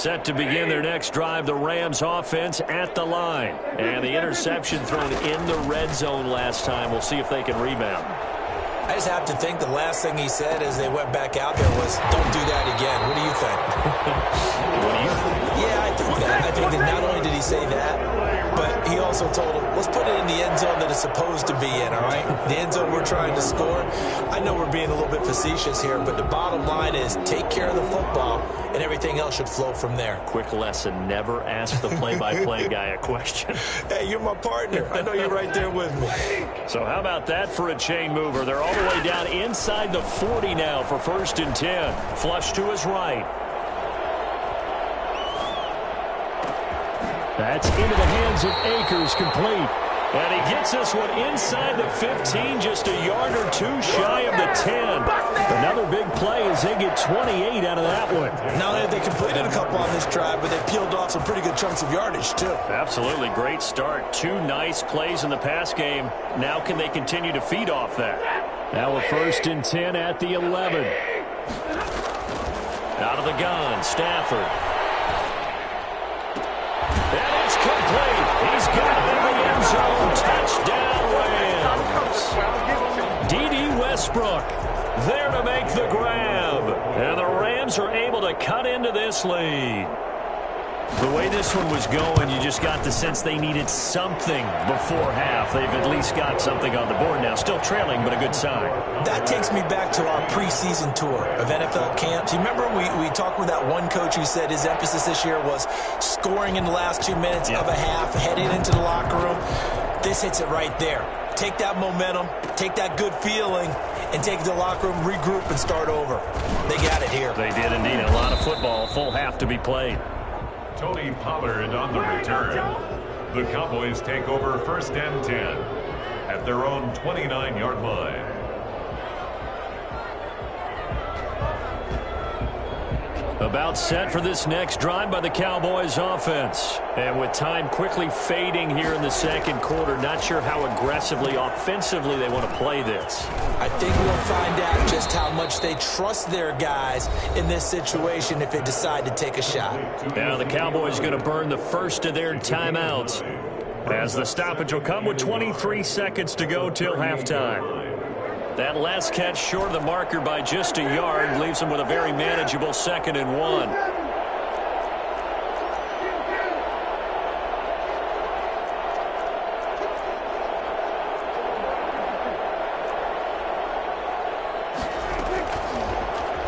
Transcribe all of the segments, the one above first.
Set to begin their next drive, the Rams offense at the line. And the interception thrown in the red zone last time. We'll see if they can rebound. I just have to think the last thing he said as they went back out there was, don't do that again. What do you think? What do you think? Yeah, I think that. I think that not only did he say that, but he also told him, let's put it in the end zone that it's supposed to be in, all right? The end zone we're trying to score. I know we're being a little bit facetious here, but the bottom line is take care of the football, and everything else should flow from there. Quick lesson, never ask the play-by-play guy a question. Hey, you're my partner. I know you're right there with me. So how about that for a chain mover? They're all the way down inside the 40 now for 1st and 10. Flush to his right. That's into the hands of Akers, complete. And he gets this one inside the 15, just a yard or two shy of the 10. Another big play as they get 28 out of that one. Not only have they completed a couple on this drive, but they peeled off some pretty good chunks of yardage, too. Absolutely. Great start. 2 nice plays in the pass game. Now can they continue to feed off that? Now a 1st and 10 at the 11. Out of the gun, Stafford. And it's complete. He's got it in the end zone. Touchdown, Rams. D.D. Westbrook there to make the grab. And the Rams are able to cut into this lead. The way this one was going, you just got the sense they needed something before half. They've at least got something on the board now. Still trailing, but a good sign. That takes me back to our preseason tour of NFL camps. You remember we talked with that one coach who said his emphasis this year was scoring in the last 2 minutes of a half, heading into the locker room. This hits it right there. Take that momentum, take that good feeling, and take it to the locker room, regroup, and start over. They got it here. They did indeed. A lot of football, full half to be played. Tony Pollard on the return. The Cowboys take over 1st and 10 at their own 29-yard line. About set for this next drive by the Cowboys offense. And with time quickly fading here in the 2nd quarter, not sure how aggressively, offensively they want to play this. I think we'll find out just how much they trust their guys in this situation if they decide to take a shot. Now the Cowboys going to burn the first of their timeouts, as the stoppage will come with 23 seconds to go till halftime. That last catch short of the marker by just a yard leaves them with a very manageable 2nd and 1.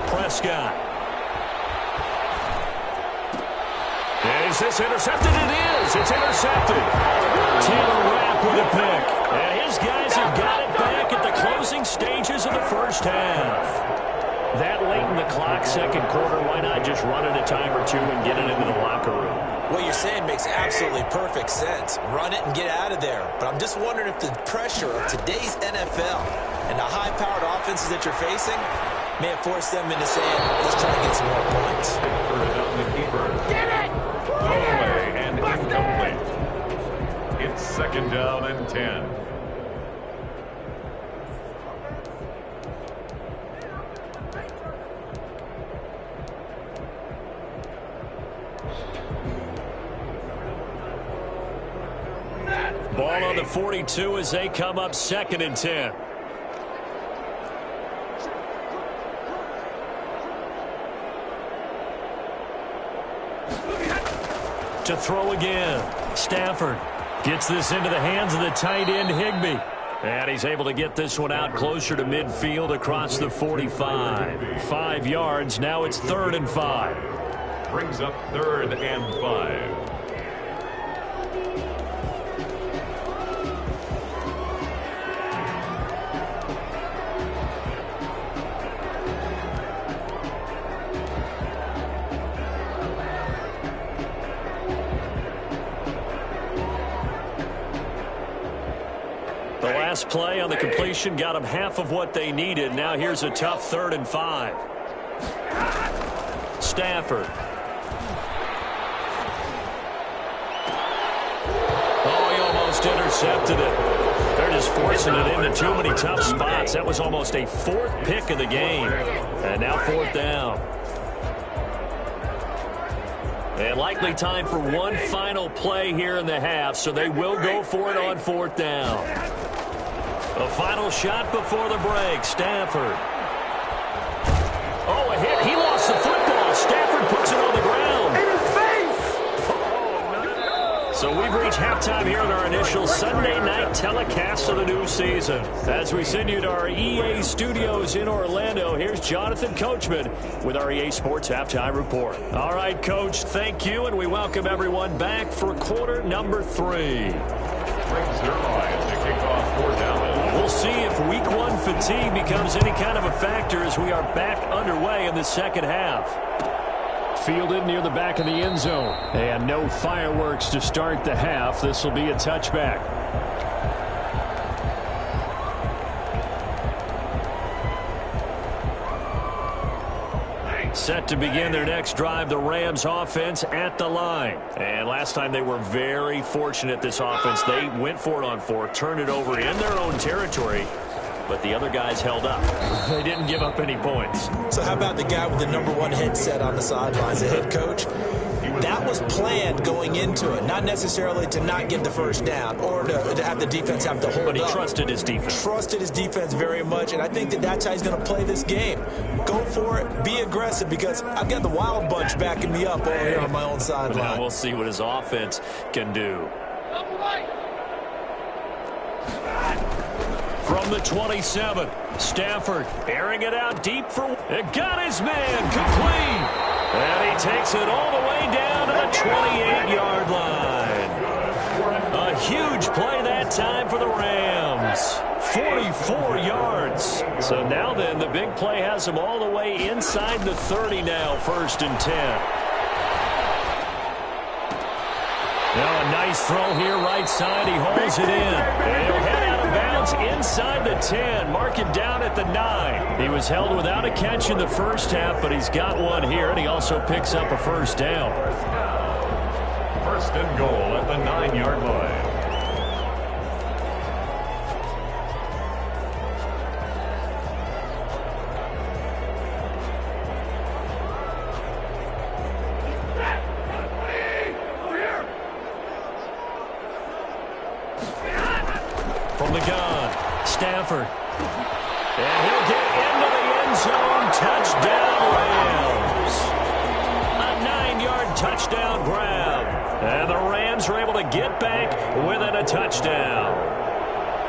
Prescott. Is this intercepted? It is. It's intercepted. Taylor Rapp with a pick. And his guys have got it back at the closing stages of the 1st half. That late in the clock, 2nd quarter, why not just run it a time or two and get it into the locker room? What you're saying makes absolutely perfect sense. Run it and get out of there. But I'm just wondering if the pressure of today's NFL and the high-powered offenses that you're facing may have forced them into saying, let's try to get some more points. Get it! Throw away and incomplete. It's 2nd down and 10. Ball on the 42 as they come up 2nd and 10. To throw again. Stafford gets this into the hands of the tight end, Higbee. And he's able to get this one out closer to midfield across the 45. 5 yards. Now it's 3rd and 5. Brings up 3rd and 5. The last play on the completion got them half of what they needed. Now here's a tough 3rd and 5. Stafford. Oh, he almost intercepted it. They're just forcing it into too many tough spots. That was almost a 4th pick of the game. And now 4th down. And likely time for one final play here in the half, so they will go for it on 4th down. A final shot before the break. Stafford. Oh, a hit. He lost the football. Stafford puts it on the ground. In his face! So we've reached halftime here in our initial Sunday night telecast of the new season. As we send you to our EA studios in Orlando, here's Jonathan Coachman with our EA Sports Halftime Report. All right, Coach, thank you, and we welcome everyone back for quarter number 3. Brings their line to kick off 4th down. We'll see if week 1 fatigue becomes any kind of a factor as we are back underway in the second half. Fielded near the back of the end zone. And no fireworks to start the half. This will be a touchback. Set to begin their next drive, the Rams offense at the line. And last time they were very fortunate, this offense. They went for it on 4th, turned it over in their own territory, but the other guys held up. They didn't give up any points. So how about the guy with the #1 headset on the sidelines, the head coach? That was planned going into it, not necessarily to not get the first down or to have the defense have to hold up. But he trusted his defense. Trusted his defense very much, and I think that's how he's going to play this game. Go for it, be aggressive, because I've got the Wild Bunch backing me up over here on my own sideline. Now we'll see what his offense can do. From the 27, Stafford airing it out deep for... It got his man complete. And he takes it all the way down to the 28-yard line. A huge play that time for the Rams. 44 yards. So now then, the big play has him all the way inside the 30 now, 1st and 10. Now a nice throw here, right side. He holds it in. And he'll head out of bounds inside the 10. Mark it down at the 9. He was held without a catch in the first half, but he's got one here, and he also picks up a 1st down. 1st and goal at the 9-yard line. From the gun, Stafford. And he'll get into the end zone. Touchdown, Rams. A 9-yard touchdown grab. And the Rams are able to get back within a touchdown.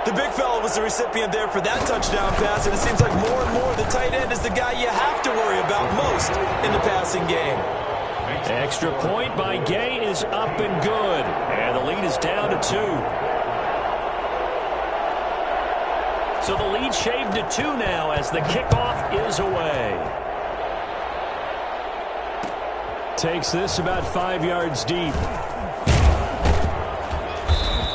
The big fella was the recipient there for that touchdown pass, and it seems like more and more the tight end is the guy you have to worry about most in the passing game. Extra point by Gay is up and good. And the lead is down to 2. So the lead shaved to 2 now as the kickoff is away. Takes this about 5 yards deep.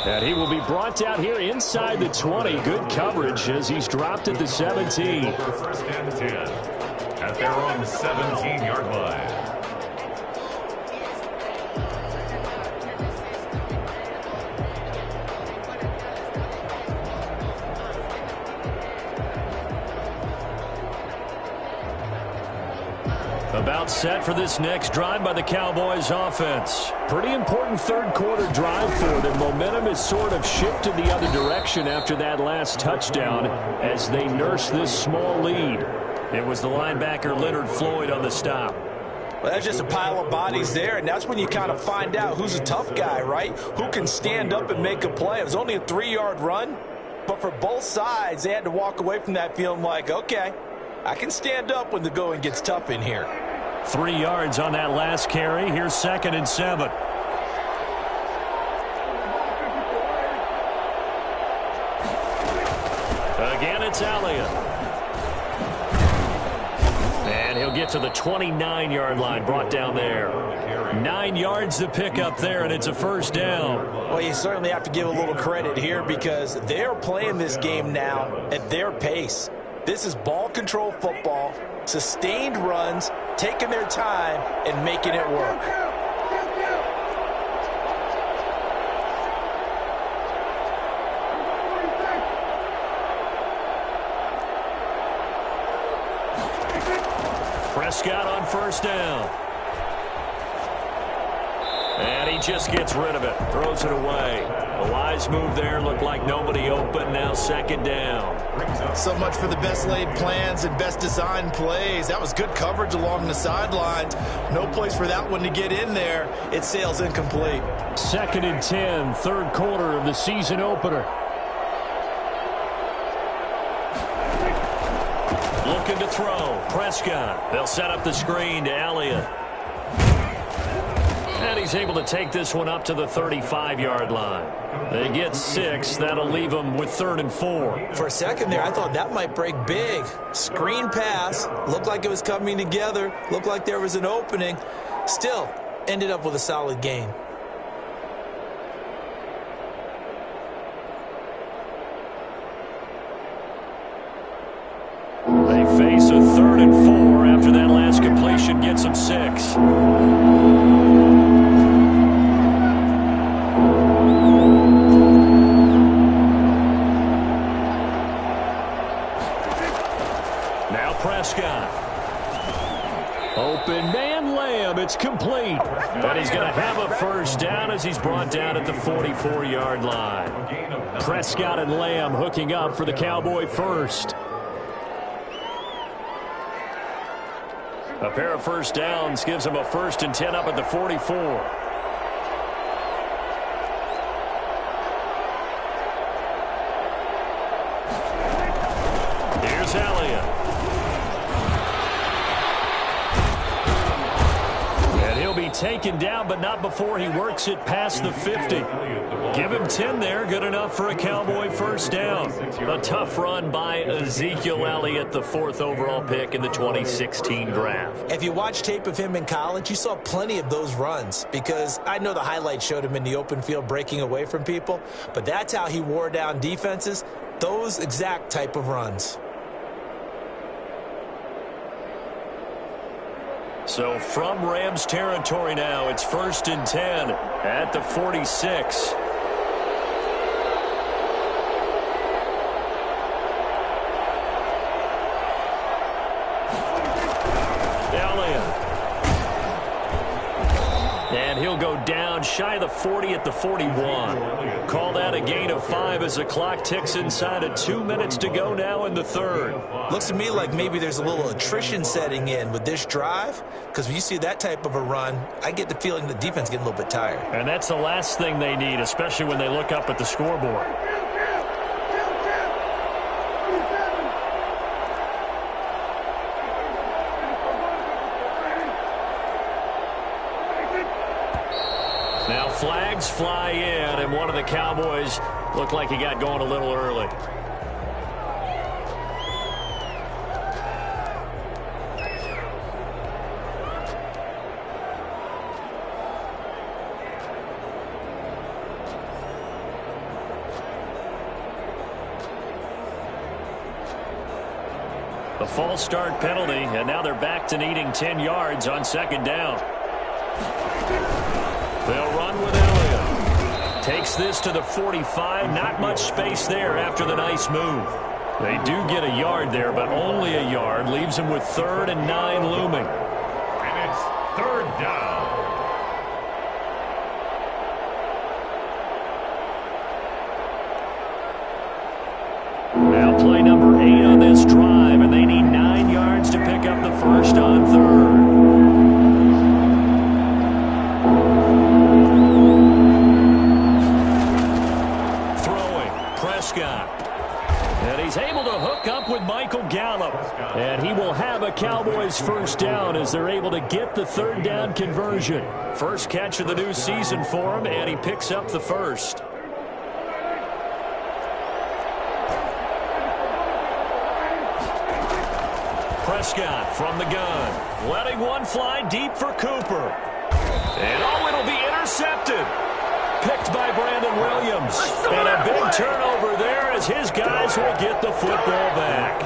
And he will be brought down here inside the 20. Good coverage as he's dropped at the 17. Over 1st and 10 at their own 17-yard line. About set for this next drive by the Cowboys offense. Pretty important 3rd quarter drive for them. Momentum has sort of shifted the other direction after that last touchdown as they nurse this small lead. It was the linebacker Leonard Floyd on the stop. Well, that's just a pile of bodies there, and that's when you kind of find out who's a tough guy, right? Who can stand up and make a play. It was only a 3-yard run, but for both sides, they had to walk away from that feeling like, okay, I can stand up when the going gets tough in here. 3 yards on that last carry. Here's 2nd and 7. Again, it's Elliott. And he'll get to the 29-yard line, brought down there. 9 yards to pick up there, and it's a 1st down. Well, you certainly have to give a little credit here because they're playing this game now at their pace. This is ball control football, sustained runs, taking their time and making it work. Prescott on 1st down. And he just gets rid of it, throws it away. A wise move there, looked like nobody open, now second down. So much for the best laid plans and best designed plays. That was good coverage along the sidelines. No place for that one to get in there. It sails incomplete. 2nd and 10, third quarter of the season opener. Looking to throw. Prescott. They'll set up the screen to Elliott. And he's able to take this one up to the 35-yard line. They get 6. That'll leave them with 3rd and 4. For a second there, I thought that might break big. Screen pass. Looked like it was coming together. Looked like there was an opening. Still, ended up with a solid gain. They face a 3rd and 4 after that last completion gets them 6. Now Prescott. Open man, Lamb. It's complete. But he's going to have a first down as he's brought down at the 44-yard line. Prescott and Lamb hooking up for the Cowboy first. A pair of first downs gives him a 1st and 10 up at the 44. Here's Elliott. And he'll be taken down, but not before he works it past the 50. Give him 10 there, good enough for a Cowboy first down. A tough run by Ezekiel Elliott, the 4th overall pick in the 2016 draft. If you watch tape of him in college, you saw plenty of those runs because I know the highlights showed him in the open field breaking away from people, but that's how he wore down defenses, those exact type of runs. So from Rams territory now, it's 1st and 10 at the 46. And he'll go down shy of the 40 at the 41. Call that a gain of 5 as the clock ticks inside of 2 minutes to go now in the 3rd. Looks to me like maybe there's a little attrition setting in with this drive, because when you see that type of a run, I get the feeling the defense getting a little bit tired. And that's the last thing they need, especially when they look up at the scoreboard. Now flags fly in, and one of the Cowboys looked like he got going a little early. A false start penalty, and now they're back to needing 10 yards on 2nd down. They'll run with Elliott. Takes this to the 45. Not much space there after the nice move. They do get a yard there, but only a yard. Leaves them with 3rd and 9 looming. And it's 3rd down. Now play number 8 on this drive, and they need 9 yards to pick up the first on 3rd. And he's able to hook up with Michael Gallup. And he will have a Cowboys first down as they're able to get the 3rd down conversion. First catch of the new season for him, and he picks up the first. Prescott from the gun. Letting one fly deep for Cooper. And it'll be intercepted. Picked by Brandon Williams. And a big turnover there as his guys will get the football back.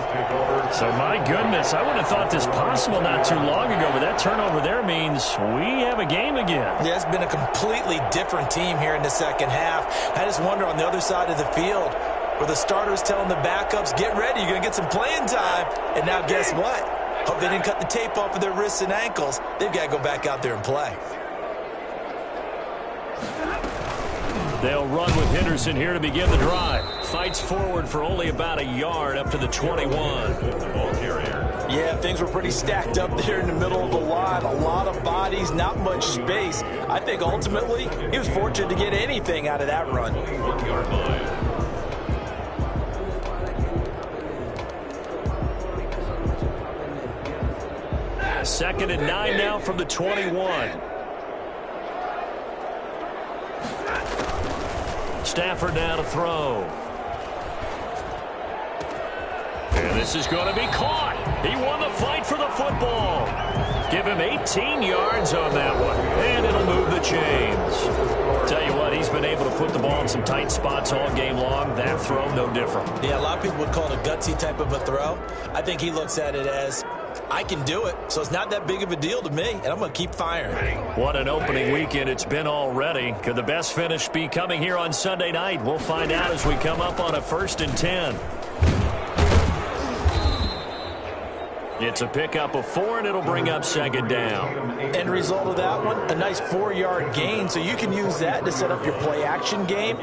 So, my goodness, I wouldn't have thought this possible not too long ago, but that turnover there means we have a game again. Yeah, it's been a completely different team here in the second half. I just wonder on the other side of the field where the starters telling the backups, get ready, you're going to get some playing time. And now guess what? Hope they didn't cut the tape off of their wrists and ankles. They've got to go back out there and play. They'll run with Henderson here to begin the drive. Fights forward for only about a yard up to the 21. Ball carrier. Yeah, things were pretty stacked up there in the middle of the line. A lot of bodies, not much space. I think ultimately he was fortunate to get anything out of that run. 1-yard line. Second and 9 now from the 21. Stafford now to throw. And this is going to be caught. He won the fight for the football. Give him 18 yards on that one. And it'll move the chains. Tell you what, he's been able to put the ball in some tight spots all game long. That throw, no different. Yeah, a lot of people would call it a gutsy type of a throw. I think he looks at it as, I can do it, so it's not that big of a deal to me, and I'm going to keep firing. What an opening weekend it's been already. Could the best finish be coming here on Sunday night? We'll find out as we come up on a 1st and 10. It's a pickup of 4, and it'll bring up 2nd down. End result of that one, a nice 4-yard gain, so you can use that to set up your play-action game,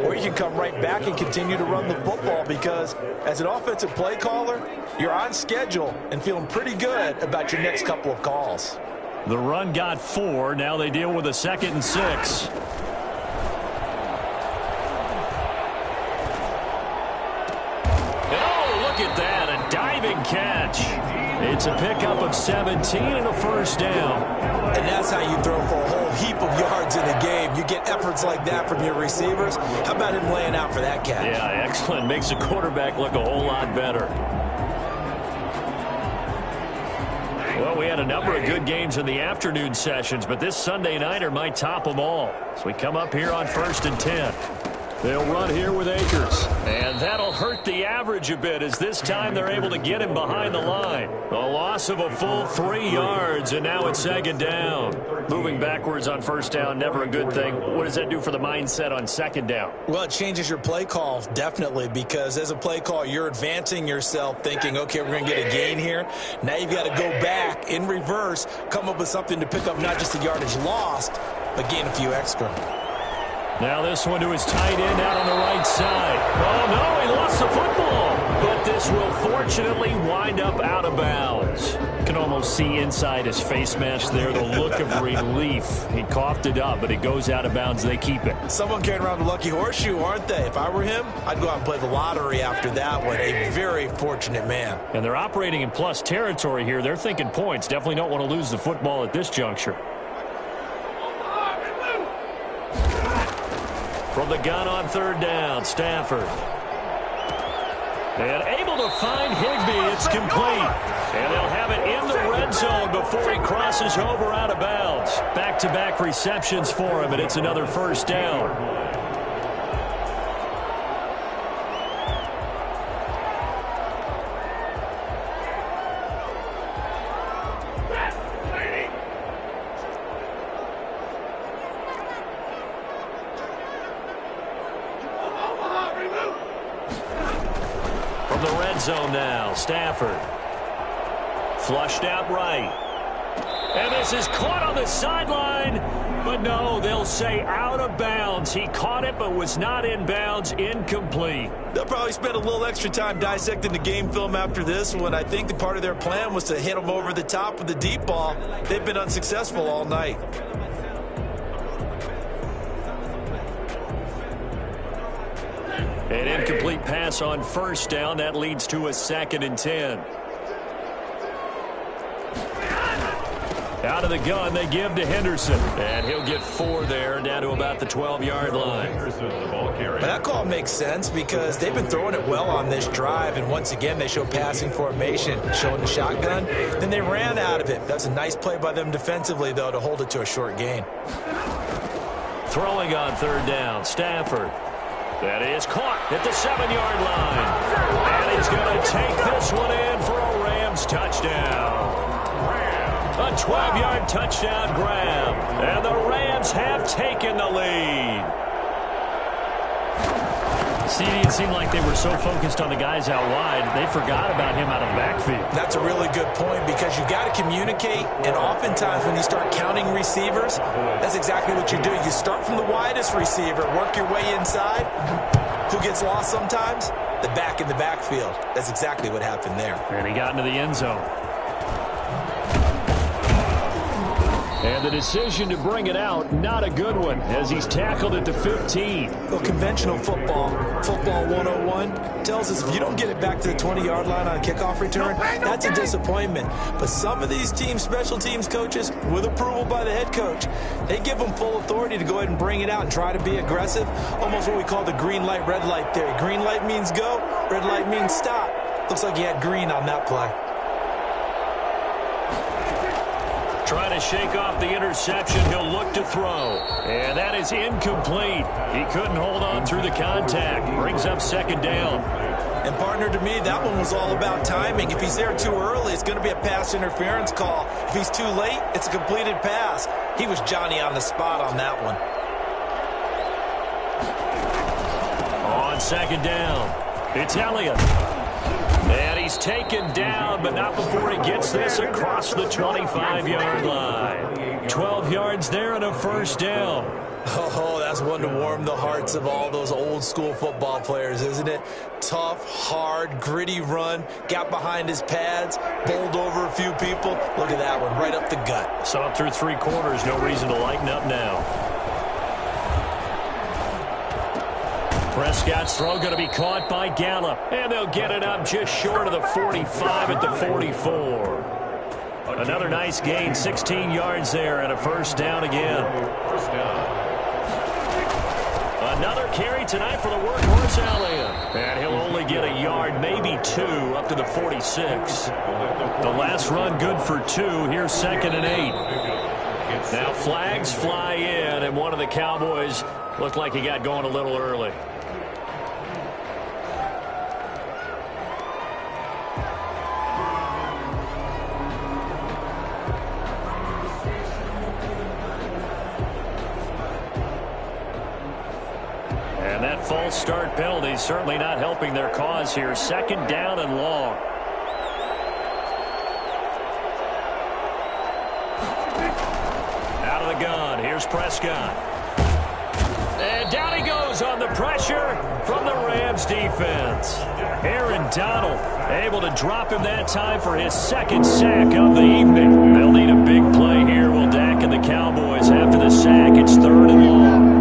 or you can come right back and continue to run the football because as an offensive play caller, you're on schedule and feeling pretty good about your next couple of calls. The run got 4. Now they deal with a 2nd and 6. And oh, look at that, a diving catch. It's a pickup of 17 and a 1st down. And that's how you throw for a whole heap of yards in a game. You get efforts like that from your receivers. How about him laying out for that catch? Yeah, excellent. Makes the quarterback look a whole lot better. Well, we had a number of good games in the afternoon sessions, but this Sunday nighter might top them all. So we come up here on 1st and 10. They'll run here with Akers. And that'll hurt the average a bit as this time they're able to get him behind the line. A loss of a full 3 yards, and now it's 2nd down. Moving backwards on 1st down, never a good thing. What does that do for the mindset on 2nd down? Well, it changes your play call, definitely, because as a play call, you're advancing yourself thinking, okay, we're going to get a gain here. Now you've got to go back in reverse, come up with something to pick up not just the yardage lost, but gain a few extra. Now this one to his tight end out on the right side. Oh, no, he lost the football. But this will fortunately wind up out of bounds. You can almost see inside his face mask there the look of relief. He coughed it up, but it goes out of bounds. They keep it. Someone carrying around the lucky horseshoe, aren't they? If I were him, I'd go out and play the lottery after that one. A very fortunate man. And they're operating in plus territory here. They're thinking points. Definitely don't want to lose the football at this juncture. From the gun on 3rd down, Stafford. And able to find Higbee. It's complete. And they'll have it in the red zone before he crosses over out of bounds. Back-to-back receptions for him, and it's another 1st down. Zone now, Stafford. Flushed out right. And this is caught on the sideline. But no, they'll say out of bounds. He caught it but was not in bounds. Incomplete. They'll probably spend a little extra time dissecting the game film after this one. I think the part of their plan was to hit him over the top with the deep ball. They've been unsuccessful all night. An incomplete pass on 1st down. That leads to a 2nd and 10. Out of the gun, they give to Henderson. And he'll get 4 there, down to about the 12-yard line. But that call makes sense because they've been throwing it well on this drive. And once again, they show passing formation, showing the shotgun. Then they ran out of it. That's a nice play by them defensively, though, to hold it to a short gain. Throwing on 3rd down, Stafford. That is caught at the 7-yard line. And he's going to take this one in for a Rams touchdown. A 12-yard touchdown grab. And the Rams have taken the lead. See, it seemed like they were so focused on the guys out wide, they forgot about him out of the backfield. That's a really good point because you got to communicate, and oftentimes when you start counting receivers, that's exactly what you do. You start from the widest receiver, work your way inside. Who gets lost sometimes? The back in the backfield. That's exactly what happened there. And he got into the end zone. And the decision to bring it out, not a good one, as he's tackled at the 15. Well, conventional football 101, tells us if you don't get it back to the 20-yard line on a kickoff return, that's a disappointment. But some of these special teams coaches, with approval by the head coach, they give them full authority to go ahead and bring it out and try to be aggressive, almost what we call the green light, red light theory. Green light means go, red light means stop. Looks like he had green on that play. Trying to shake off the interception. He'll look to throw. And that is incomplete. He couldn't hold on through the contact. Brings up second down. And partner, to me, that one was all about timing. If he's there too early, it's going to be a pass interference call. If he's too late, it's a completed pass. He was Johnny on the spot on that one. On second down, it's Elliott. And he's taken down, but not before he gets this across the 25-yard line. 12 yards there and a first down. Oh, that's one to warm the hearts of all those old-school football players, isn't it? Tough, hard, gritty run, got behind his pads, bowled over a few people. Look at that one, right up the gut. So up through three quarters, no reason to lighten up now. Prescott's throw going to be caught by Gallup. And they'll get it up just short of the 45 at the 44. Another nice gain, 16 yards there and a first down again. Another carry tonight for the workhorse Elliott. And he'll only get a yard, maybe two, up to the 46. The last run good for 2. Here's 2nd and 8. Now flags fly in, and one of the Cowboys looked like he got going a little early. And that false start penalty certainly not helping their cause here. 2nd down and long. Out of the gun. Here's Prescott. And down he goes on the pressure from the Rams defense. Aaron Donald able to drop him that time for his 2nd sack of the evening. They'll need a big play here, will Dak and the Cowboys. After the sack, it's 3rd and long.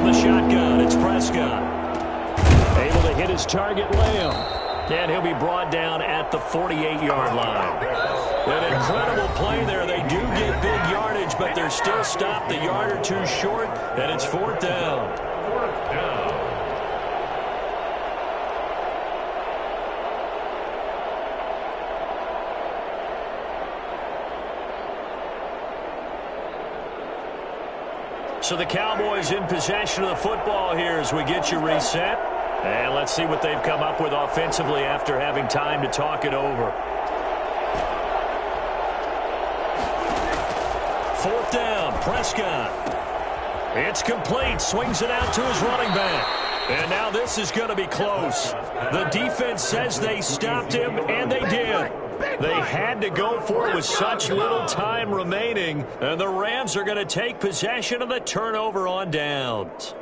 The shotgun, it's Prescott. Able to hit his target, Lamb. And he'll be brought down at the 48-yard line. An incredible play there. They do get big yardage, but they're still stopped a yard or two short, and it's 4th down. 4th down. So the Cowboys in possession of the football here as we get you reset. And let's see what they've come up with offensively after having time to talk it over. 4th down, Prescott. It's complete, swings it out to his running back. And now this is going to be close. The defense says they stopped him, and they did. They had to go for it with such little time remaining, and the Rams are going to take possession of the turnover on downs.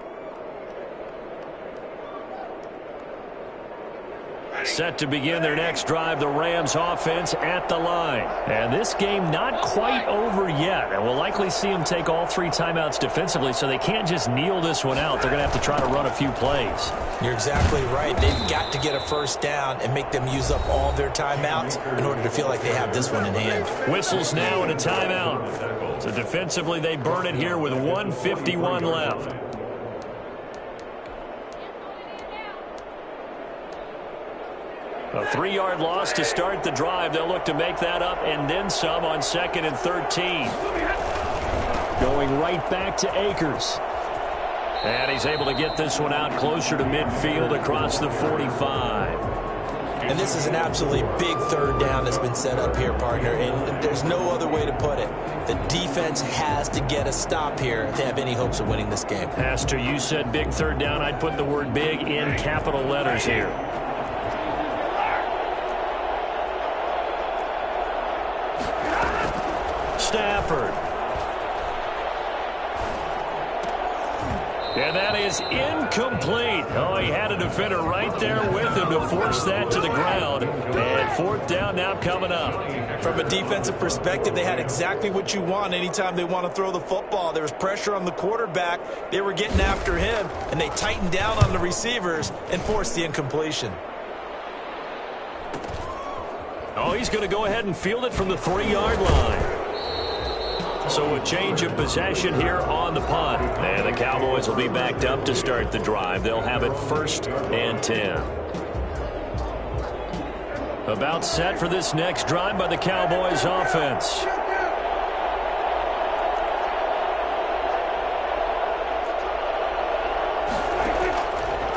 Set to begin their next drive, the Rams offense at the line. And this game not quite over yet, and we'll likely see them take all 3 timeouts defensively, so they can't just kneel this one out. They're going to have to try to run a few plays. You're exactly right. They've got to get a first down and make them use up all their timeouts in order to feel like they have this one in hand. Whistles now and a timeout. So defensively, they burn it here with 1:51 left. A 3-yard loss to start the drive. They'll look to make that up and then some on 2nd and 13. Going right back to Akers. And he's able to get this one out closer to midfield across the 45. And this is an absolutely big third down that's been set up here, partner, and there's no other way to put it. The defense has to get a stop here if they have any hopes of winning this game. Pastor, you said big third down. I'd put the word big in capital letters here. Stafford. And that is incomplete. Oh, he had a defender right there with him to force that to the ground. And fourth down now coming up. From a defensive perspective, they had exactly what you want anytime they want to throw the football. There was pressure on the quarterback. They were getting after him, and they tightened down on the receivers and forced the incompletion. Oh, he's going to go ahead and field it from the 3-yard line. So a change of possession here on the punt. And the Cowboys will be backed up to start the drive. They'll have it 1st and 10. About set for this next drive by the Cowboys offense.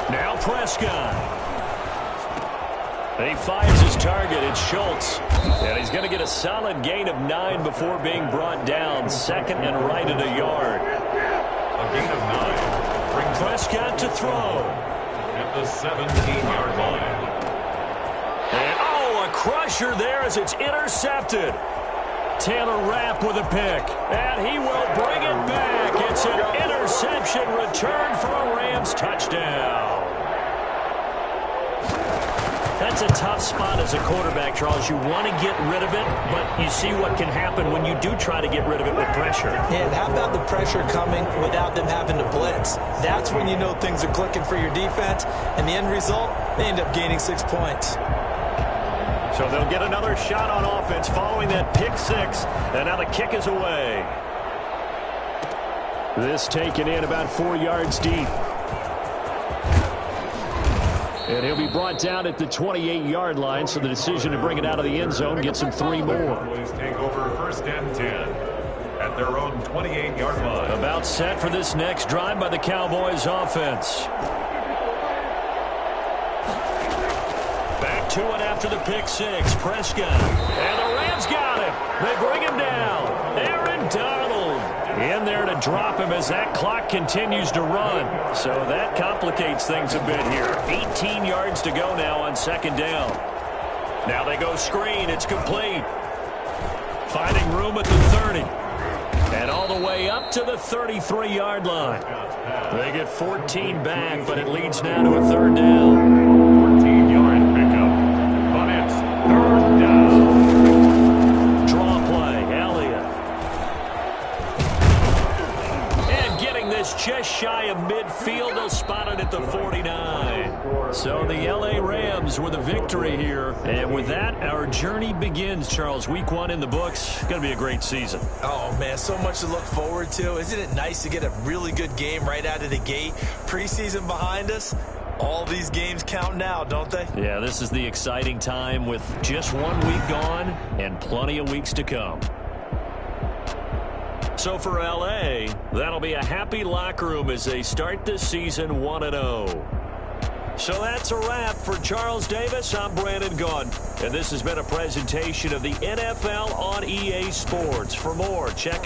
Now Prescott. He finds his target. It's Schultz. And he's going to get a solid gain of 9 before being brought down. 2nd and right at a yard. A gain of 9. Brings Prescott to throw. At the 17-yard line. And a crusher there as it's intercepted. Taylor Rapp with a pick. And he will bring it back. It's an interception return for a Rams touchdown. That's a tough spot as a quarterback, Charles. You want to get rid of it, but you see what can happen when you do try to get rid of it with pressure. And how about the pressure coming without them having to blitz? That's when you know things are clicking for your defense, and the end result, they end up gaining 6 points. So they'll get another shot on offense following that pick 6, and now the kick is away. This taken in about 4 yards deep. And he'll be brought down at the 28-yard line, so the decision to bring it out of the end zone gets him 3 more. Cowboys take over 1st and 10 at their own 28-yard line. About set for this next drive by the Cowboys offense. Back to it after the pick 6. Prescott. And the Rams got him. They bring him down. Aaron Donald in there to drop him as that clock continues to run. So that complicates things a bit here. 18 yards to go now on 2nd down. Now they go screen. It's complete. Finding room at the 30. And all the way up to the 33-yard line. They get 14 back, but it leads now to a 3rd down. 14-yard pickup. But it's 3rd down. Draw play. Elliott. And getting this just shy of midfield. They'll spot it at the 49. So the L.A. Rams with a victory here. And with that, our journey begins, Charles. Week 1 in the books. Going to be a great season. Oh, man, so much to look forward to. Isn't it nice to get a really good game right out of the gate? Preseason behind us. All these games count now, don't they? Yeah, this is the exciting time with just 1 week gone and plenty of weeks to come. So for L.A., that'll be a happy locker room as they start this season 1-0. So that's a wrap. For Charles Davis, I'm Brandon Gaudin. And this has been a presentation of the NFL on EA Sports. For more, check it out.